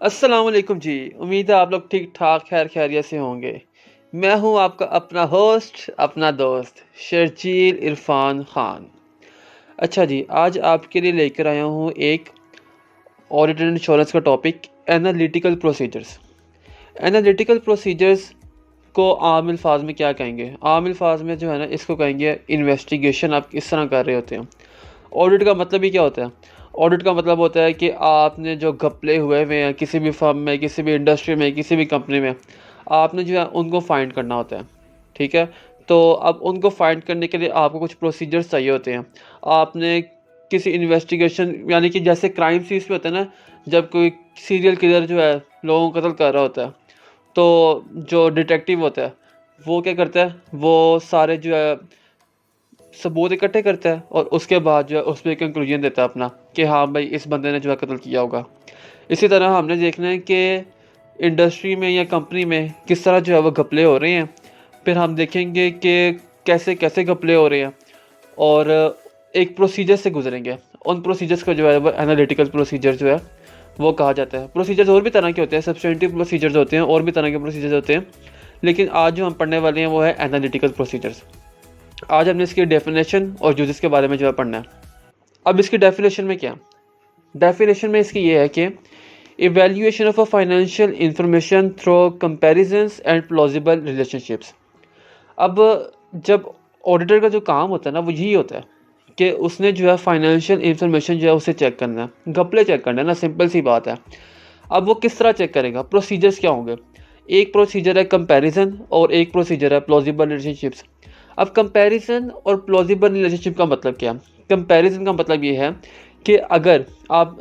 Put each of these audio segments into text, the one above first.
अस्सलाम वालेकुम जी। उम्मीद है आप लोग ठीक ठाक खैर खैरियत से होंगे। मैं हूं आपका अपना होस्ट, अपना दोस्त शर्जील इरफान ख़ान। अच्छा जी, आज आपके लिए लेकर आया हूं एक ऑडिट एंड इंश्योरेंस का topic, analytical procedures. Analytical procedures को आम अल्फाज में क्या कहेंगे? आम अल्फाज में जो है ना, इसको कहेंगे इन्वेस्टिगेशन आप किस तरह कर रहे होते हैं। ऑडिट का मतलब ही क्या होता है? ऑडिट का मतलब होता है कि आपने जो घपले हुए हैं किसी भी फर्म में, किसी भी इंडस्ट्री में, किसी भी कंपनी में, आपने जो है उनको फाइंड करना होता है। ठीक है? तो अब उनको फाइंड करने के लिए आपको कुछ प्रोसीजर्स चाहिए होते हैं। आपने किसी इन्वेस्टिगेशन, यानी कि जैसे क्राइम सीन्स पे होता है ना, जब कोई सीरियल किलर जो है लोगों को कत्ल कर रहा होता है, तो जो डिटेक्टिव होता है वो क्या करता है, वो सारे जो है सबूत इकट्ठे करता है और उसके बाद जो है उस पर कंक्लूजन देता है अपना कि हाँ भाई इस बंदे ने जो है कत्ल किया होगा। इसी तरह हमने देखना है कि इंडस्ट्री में या कंपनी में किस तरह जो है वो घपले हो रहे हैं। फिर हम देखेंगे कि कैसे कैसे घपले हो रहे हैं और एक प्रोसीजर से गुजरेंगे। उन प्रोसीजर्स को जो है वो एनालिटिकल प्रोसीजर जो है वो कहा जाता है। प्रोसीजर्स और भी तरह के होते हैं, सब्सटेंटिव प्रोसीजर्स होते हैं, और भी तरह के प्रोसीजर्स होते हैं, लेकिन आज जो हम पढ़ने वाले हैं वो है एनालिटिकल प्रोसीजर्स। आज हमने इसकी डेफिनेशन और यूजेस के बारे में जो है पढ़ना है। अब इसकी डेफिनेशन में क्या, डेफिनेशन में इसकी ये है कि evaluation of a financial information through comparisons and plausible relationships. अब जब ऑडिटर का जो काम होता है ना, वो यही होता है कि उसने जो है फाइनेंशियल इंफॉर्मेशन जो है उसे चेक करना है, घपले चेक करना है ना, सिंपल सी बात है। अब वो किस तरह चेक करेगा? प्रोसीजर्स क्या होंगे? एक प्रोसीजर है कंपैरिजन और एक प्रोसीजर है प्लॉजिबल रिलेशनशिप्स। अब कंपैरिजन और प्लॉजिबल रिलेशनशिप का मतलब क्या है? कंपैरिजन का मतलब ये है कि अगर आप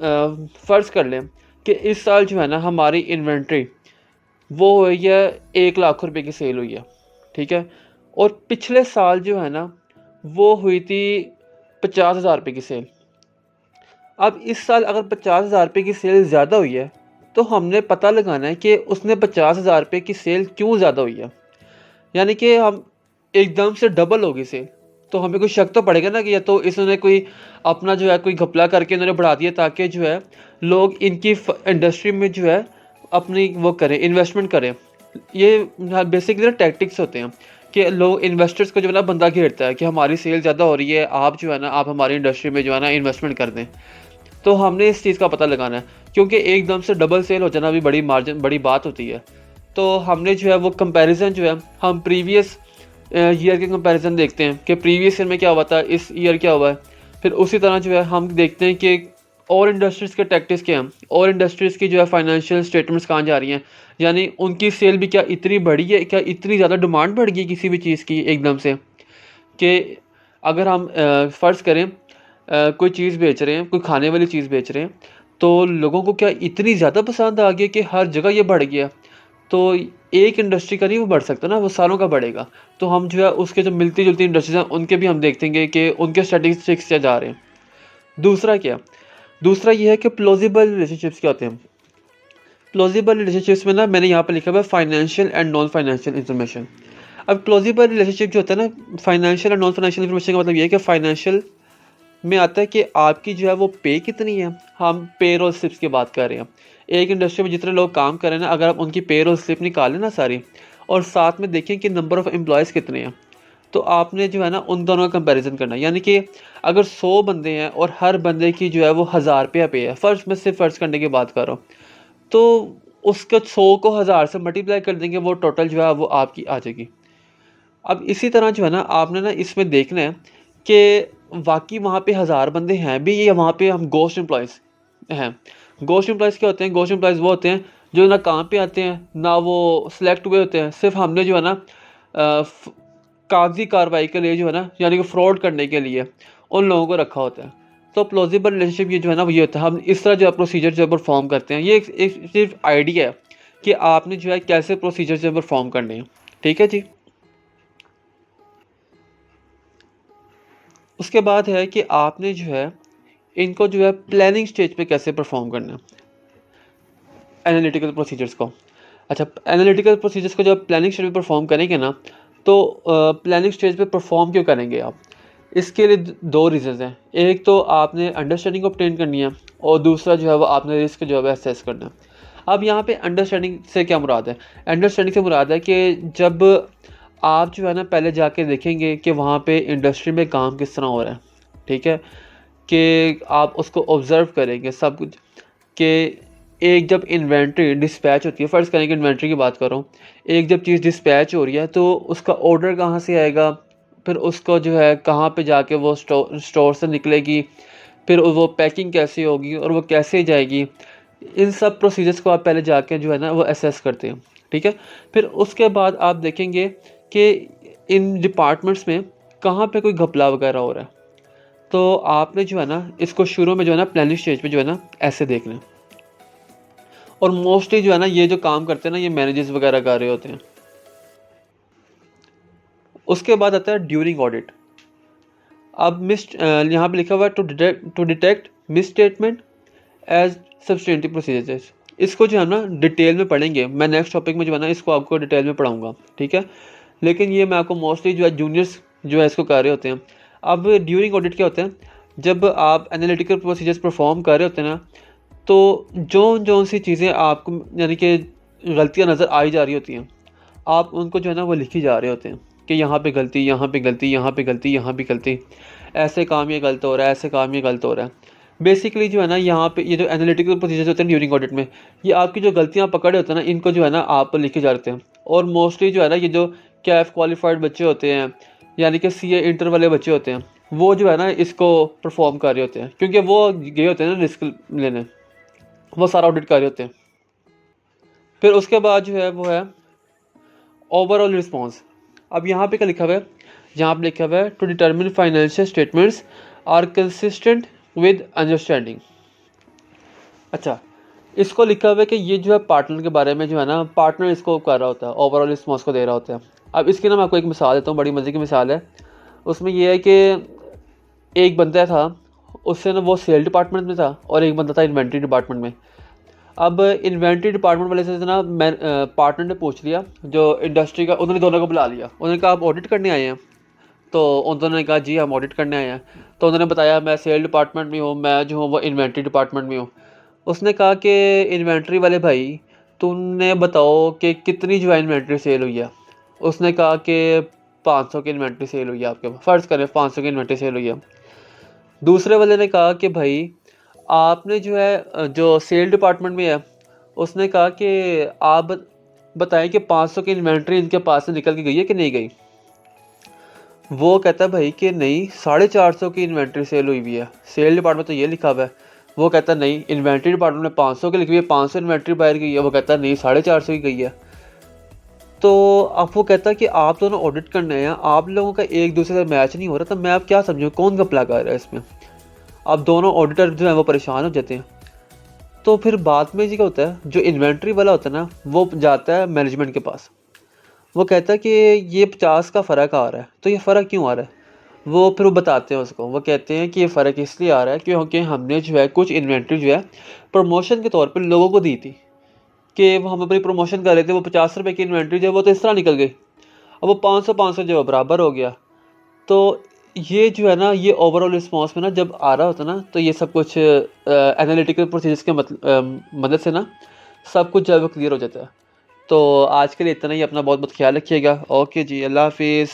फ़र्ज़ कर लें कि इस साल जो है ना हमारी इन्वेंट्री वो हुई है 1 लाख रुपए की सेल हुई है, ठीक है, और पिछले साल जो है ना वो हुई थी 50,000 रुपये की सेल। अब इस साल अगर 50,000 रुपये की सेल ज़्यादा हुई है तो हमने पता लगाना है कि उसने 50,000 रुपये की सेल क्यों ज़्यादा हुई है। यानी कि हम एकदम से डबल होगी सेल, तो हमें कोई शक तो पड़ेगा ना कि या तो इसने कोई अपना जो है कोई घपला करके इन्होंने बढ़ा दिया ताकि जो है लोग इनकी इंडस्ट्री में जो है अपनी वो करें, इन्वेस्टमेंट करें। ये बेसिकली टैक्टिक्स होते हैं कि लोग इन्वेस्टर्स को जो है ना बंदा घेरता है कि हमारी सेल ज़्यादा हो रही है, आप जो है ना आप हमारी इंडस्ट्री में जो है ना इन्वेस्टमेंट कर दें। तो हमने इस चीज़ का पता लगाना है, क्योंकि एकदम से डबल सेल हो जाना भी बड़ी बात होती है। तो हमने जो है वो कंपैरिजन जो है हम प्रीवियस ईयर के कंपैरिजन देखते हैं कि प्रीवियस ईयर में क्या हुआ था, इस ईयर क्या हुआ है। फिर उसी तरह जो है हम देखते हैं कि और इंडस्ट्रीज़ के टैक्टिक्स क्या हैं, और इंडस्ट्रीज़ की जो है फाइनेंशियल स्टेटमेंट्स कहाँ जा रही हैं, यानी उनकी सेल भी क्या इतनी बढ़ी है, क्या इतनी ज़्यादा डिमांड बढ़ गई किसी भी चीज़ की एकदम से, कि अगर हम फ़र्ज़ करें कोई चीज़ बेच रहे हैं, कोई खाने वाली चीज़ बेच रहे हैं, तो लोगों को क्या इतनी ज़्यादा पसंद आ गई कि हर जगह ये बढ़ गया। तो एक इंडस्ट्री का नहीं वो बढ़ सकता ना, वो सारों का बढ़ेगा। तो हम जो है उसके जो मिलती-जुलती इंडस्ट्रीज़ हैं उनके भी हम देखेंगे कि उनके स्टैटिस्टिक्स क्या जा रहे हैं। दूसरा क्या? दूसरा ये है कि प्लॉजिबल रिलेशनशिप्स क्या होते हैं? प्लॉजिबल रिलेशनशिप्स में ना मैंने यहाँ पे लिखा हुआ है financial and non financial information. अब प्लॉजिबल रिलेशनशिप जो होता है ना, फाइनेंशियल और नॉन फाइनेंशियल इन्फॉर्मेशन का मतलब ये है कि फाइनेंशियल में आता है कि आपकी जो है वो पे कितनी है। हम पेरोल स्लिप्स की बात कर रहे हैं। एक इंडस्ट्री में जितने लोग काम कर रहे हैं ना, अगर आप उनकी पेरोल स्लिप निकालें ना सारी, और साथ में देखें कि नंबर ऑफ़ एम्प्लॉयज़ कितने हैं, तो आपने जो है ना उन दोनों का कंपैरिजन करना है। यानी कि अगर 100 बंदे हैं और हर बंदे की जो है वो 1000 रुपया पे है, फ़र्ज़ मैं सिर्फ फ़र्ज़ करने की बात कर रहा हूँ, तो उसके 100 को 1000 से मल्टीप्लाई कर देंगे, वो टोटल जो है वो आपकी आ जाएगी। अब इसी तरह जो है ना आपने ना इसमें देखना है कि वाक़ई वहाँ पे 1000 बंदे हैं भी या वहाँ पे हम गोस्ट एम्प्लॉइज़ हैं। गोस्ट एम्प्लॉइज़ क्या होते हैं? गोस्ट एम्प्लॉइज़ वो होते हैं जो ना काम पे आते हैं, ना वो सिलेक्ट हुए होते हैं। सिर्फ़ हमने जो है ना कागज़ी कार्रवाई के लिए जो है ना, यानी कि फ्रॉड करने के लिए उन लोगों को रखा होता है। तो प्लॉजिबल रिलेशनशिप ये जो है ना वो ये होता है, हम इस तरह जो है प्रोसीजर जो है परफ़ॉर्म करते हैं। ये एक सिर्फ़ आइडिया है कि आपने जो है कैसे प्रोसीजर जो है परफ़ॉर्म करने हैं। ठीक है जी? उसके बाद है कि आपने जो है इनको जो है प्लानिंग स्टेज पे कैसे परफॉर्म करना है, एनालिटिकल प्रोसीजर्स को। अच्छा, एनालिटिकल प्रोसीजर्स को जब प्लानिंग स्टेज पे परफॉर्म करेंगे ना, तो प्लानिंग स्टेज पे परफॉर्म क्यों करेंगे आप? इसके लिए दो रीज़न्स हैं। एक तो आपने अंडरस्टैंडिंग ऑब्टेन करनी है और दूसरा जो है वो आपने रिस्क जो है वो असेस करना है। अब यहाँ पे अंडरस्टैंडिंग से क्या मुराद है? अंडरस्टैंडिंग से मुराद है कि जब आप जो है ना पहले जाके देखेंगे कि वहाँ पे इंडस्ट्री में काम किस तरह हो रहा है, ठीक है, कि आप उसको ऑब्ज़र्व करेंगे सब कुछ, कि एक जब इन्वेंट्री डिस्पैच होती है, फ़र्ज़ करें कि इन्वेंट्री की बात कर रहा हूँ, एक जब चीज़ डिस्पैच हो रही है तो उसका ऑर्डर कहाँ से आएगा, फिर उसको जो है कहाँ पे जाके वो स्टोर से निकलेगी, फिर वो पैकिंग कैसे होगी और वो कैसे जाएगी, इन सब प्रोसीजर्स को आप पहले जाके जो है ना वो असेस करते हैं, ठीक है। फिर उसके बाद आप देखेंगे कि इन डिपार्टमेंट्स में कहाँ पे कोई घपला वगैरह हो रहा है, तो आपने जो है ना इसको शुरू में जो है ना प्लानिंग स्टेज पे जो है ना ऐसे देखना है। और मोस्टली जो है ना ये जो काम करते हैं ना ये मैनेजर्स वगैरह कर रहे होते हैं। उसके बाद आता है ड्यूरिंग ऑडिट। अब यहाँ पे लिखा हुआ है to detect misstatement as substantive procedures. इसको जो है ना डिटेल में पढ़ेंगे, मैं नेक्स्ट टॉपिक में जो है ना इसको आपको डिटेल में पढ़ाऊंगा, ठीक है। लेकिन ये मैं आपको मोस्टली जो है जूनियर्स जो है इसको कर रहे होते हैं। अब ड्यूरिंग ऑडिट क्या होता है, जब आप एनालिटिकल प्रोसीजर्स परफॉर्म कर रहे होते हैं ना, तो जो सी चीज़ें आपको यानी कि गलतियाँ नज़र आई जा रही होती हैं, आप उनको जो है ना वो लिखी जा रहे होते हैं कि यहाँ पे गलती, यहाँ पे गलती, यहाँ पे गलती, यहाँ पे गलती, ऐसे काम ये गलत हो रहा है, ऐसे काम ये गलत हो रहा है। बेसिकली जो है ना यहाँ पे ये जो एनालिटिकल प्रोसीजर्स होते हैं ड्यूरिंग ऑडिट में, ये आपकी जो गलतियाँ पकड़े होते हैं ना इनको जो है ना आप लिखे जाते हैं। और मोस्टली जो है ना ये जो कैफ क्वालिफाइड बच्चे होते हैं, यानी कि सीए इंटर वाले बच्चे होते हैं, वो जो है ना इसको परफॉर्म कर रहे होते हैं, क्योंकि वो गए होते हैं ना रिस्क लेने, वो सारा ऑडिट कर रहे होते हैं। फिर उसके बाद जो है वो है ओवरऑल रिस्पॉन्स। अब यहाँ पे क्या लिखा हुआ है, यहाँ पे लिखा हुआ है to determine financial statements are consistent with understanding. अच्छा, इसको लिखा हुआ है कि ये जो है पार्टनर के बारे में जो है ना पार्टनर इसको कर रहा होता है, ओवरऑल रिस्पॉन्स को दे रहा होता है। अब इसकी ना मैं आपको एक मिसाल देता हूँ, बड़ी मज़े की मिसाल है। उसमें यह है कि एक बंदा था, उससे ना वो सेल डिपार्टमेंट में था और एक बंदा था इन्वेंट्री डिपार्टमेंट में। अब इन्वेंट्री डिपार्टमेंट वाले से ना मैं पार्टनर ने पूछ लिया जो इंडस्ट्री का, उन्होंने दोनों को बुला लिया, उन्होंने कहा आप ऑडिट करने आए हैं? तो उन्होंने कहा जी हम ऑडिट करने आए हैं। तो उन्होंने बताया मैं सेल डिपार्टमेंट में हूँ, मैं जो हूँ वो इन्वेंट्री डिपार्टमेंट में हूँ। उसने कहा कि इन्वेंट्री वाले भाई तुमने बताओ कि कितनी जो है इन्वेंट्री सेल हुई है। उसने कहा कि 500 की इन्वेंट्री सेल हुई है आपके, फ़र्ज़ करें 500 की इन्वेंट्री सेल हुई है। दूसरे वाले ने कहा कि भाई आपने जो है जो सेल डिपार्टमेंट में है, उसने कहा कि आप बताएं कि 500 की इन्वेंट्री इनके पास से निकल के गई है कि नहीं गई। वो कहता है भाई कि नहीं 450 की इन्वेंट्री सेल हुई हुई है, सेल डिपार्टमेंट तो ये लिखा हुआ है। वो कहता है नहीं इन्वेंट्री डिपार्टमेंट में 500 की लिखी हुई है, 500 इन्वेंट्री बाहर गई है। वो कहता है नहीं 450 की गई है। तो अब वो कहता है कि आप दोनों ऑडिट करने हैं, आप लोगों का एक दूसरे से मैच नहीं हो रहा, तो मैं आप क्या समझूँ कौन घपला कर रहा है इसमें। अब दोनों ऑडिटर जो है वो परेशान हो जाते हैं। तो फिर बाद में जी क्या होता है, जो इन्वेंट्री वाला होता है ना वो जाता है मैनेजमेंट के पास। वो कहता है कि ये 50 का फ़र्क आ रहा है, तो ये फ़र्क क्यों आ रहा है? वो फिर वो बताते हैं उसको, वो कहते हैं कि ये फ़र्क इसलिए आ रहा है क्योंकि हमने जो है कुछ इन्वेंट्री जो है प्रमोशन के तौर पर लोगों को दी थी, कि वो हम अपनी प्रमोशन कर रहे थे, वो 50 रुपये की इन्वेंट्री जो है वो तो इस तरह निकल गई, अब वो 500 जो है बराबर हो गया। तो ये जो है ना ये ओवरऑल रिस्पॉन्स में ना जब आ रहा होता है ना, तो ये सब कुछ एनालिटिकल प्रोसीजर्स के मदद से ना सब कुछ जो है वो क्लियर हो जाता है। तो आज के लिए इतना ही, अपना बहुत बहुत ख्याल रखिएगा। ओके जी, अल्लाह हाफिज़।